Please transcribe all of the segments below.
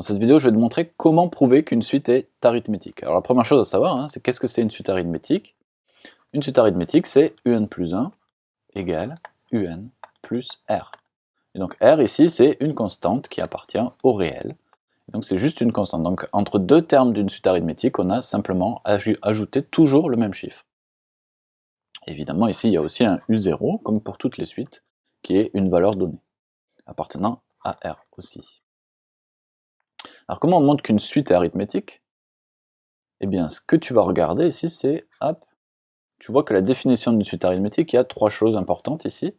Dans cette vidéo, je vais te montrer comment prouver qu'une suite est arithmétique. Alors la première chose à savoir, c'est qu'est-ce que c'est une suite arithmétique? Une suite arithmétique, c'est un plus 1 égale un plus r. Et donc r ici, c'est une constante qui appartient au réel. Et donc c'est juste une constante. Donc entre deux termes d'une suite arithmétique, on a simplement ajouté toujours le même chiffre. Évidemment, ici, il y a aussi un u0, comme pour toutes les suites, qui est une valeur donnée, appartenant à r aussi. Alors comment on montre qu'une suite est arithmétique? Eh bien, ce que tu vas regarder ici, c'est, hop, tu vois que la définition d'une suite arithmétique, il y a trois choses importantes ici,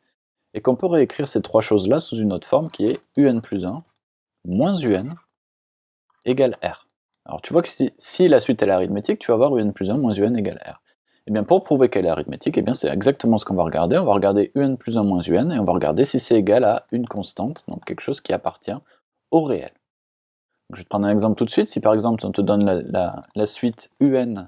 et qu'on peut réécrire ces trois choses-là sous une autre forme qui est un plus 1 moins un égale r. Alors tu vois que si la suite est arithmétique, tu vas avoir un plus 1 moins un égale r. Eh bien, pour prouver qu'elle est arithmétique, eh bien c'est exactement ce qu'on va regarder. On va regarder un plus 1 moins un, et on va regarder si c'est égal à une constante, donc quelque chose qui appartient au réel. Je vais te prendre un exemple tout de suite. Si par exemple on te donne la suite un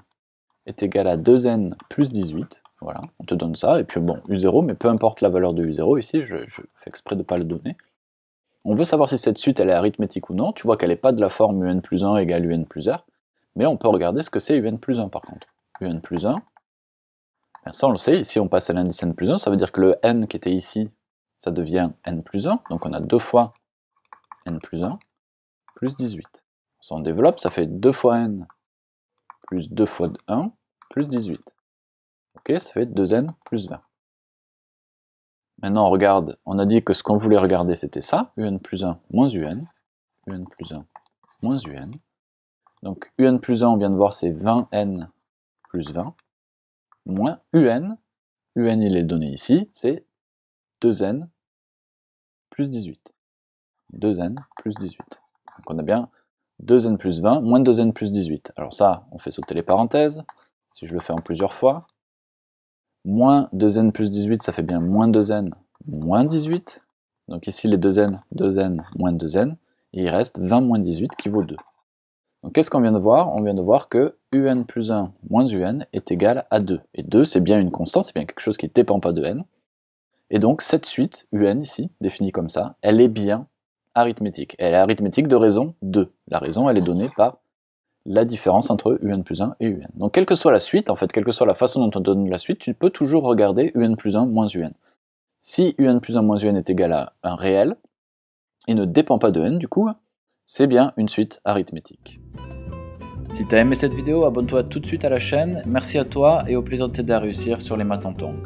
est égal à 2n plus 18, voilà, on te donne ça, et puis bon, u0, mais peu importe la valeur de u0 ici, je fais exprès de ne pas le donner. On veut savoir si cette suite elle est arithmétique ou non. Tu vois qu'elle n'est pas de la forme un plus 1 égale un plus r, mais on peut regarder ce que c'est un plus 1 par contre. Un plus 1, bien ça on le sait, ici on passe à l'indice n plus 1, ça veut dire que le n qui était ici, ça devient n plus 1, donc on a 2 fois n plus 1, plus 18. Si on développe, ça fait 2 fois n plus 2 fois 1 plus 18. Ok, ça fait 2n plus 20. Maintenant on regarde, on a dit que ce qu'on voulait regarder c'était ça, un plus 1 moins un plus 1 moins un. Donc un plus 1 on vient de voir c'est 20n plus 20, moins un il est donné ici, c'est 2n plus 18. 2n plus 18. Donc on a bien 2n plus 20 moins 2n plus 18. Alors ça, on fait sauter les parenthèses, si je le fais en plusieurs fois. Moins 2n plus 18, ça fait bien moins 2n moins 18. Donc ici les 2n, 2n moins 2n, et il reste 20 moins 18 qui vaut 2. Donc qu'est-ce qu'on vient de voir? On vient de voir que un plus 1 moins un est égal à 2. Et 2, c'est bien une constante, c'est bien quelque chose qui ne dépend pas de n. Et donc cette suite, un ici, définie comme ça, elle est bien arithmétique. Elle est arithmétique de raison 2. La raison, elle est donnée par la différence entre un plus 1 et un. Donc quelle que soit la suite, en fait, quelle que soit la façon dont on donne la suite, tu peux toujours regarder un plus 1 moins un. Si un plus 1 moins un est égal à un réel, et ne dépend pas de n du coup, c'est bien une suite arithmétique. Si tu as aimé cette vidéo, abonne-toi tout de suite à la chaîne. Merci à toi et au plaisir de t'aider à réussir sur les maths en tongs.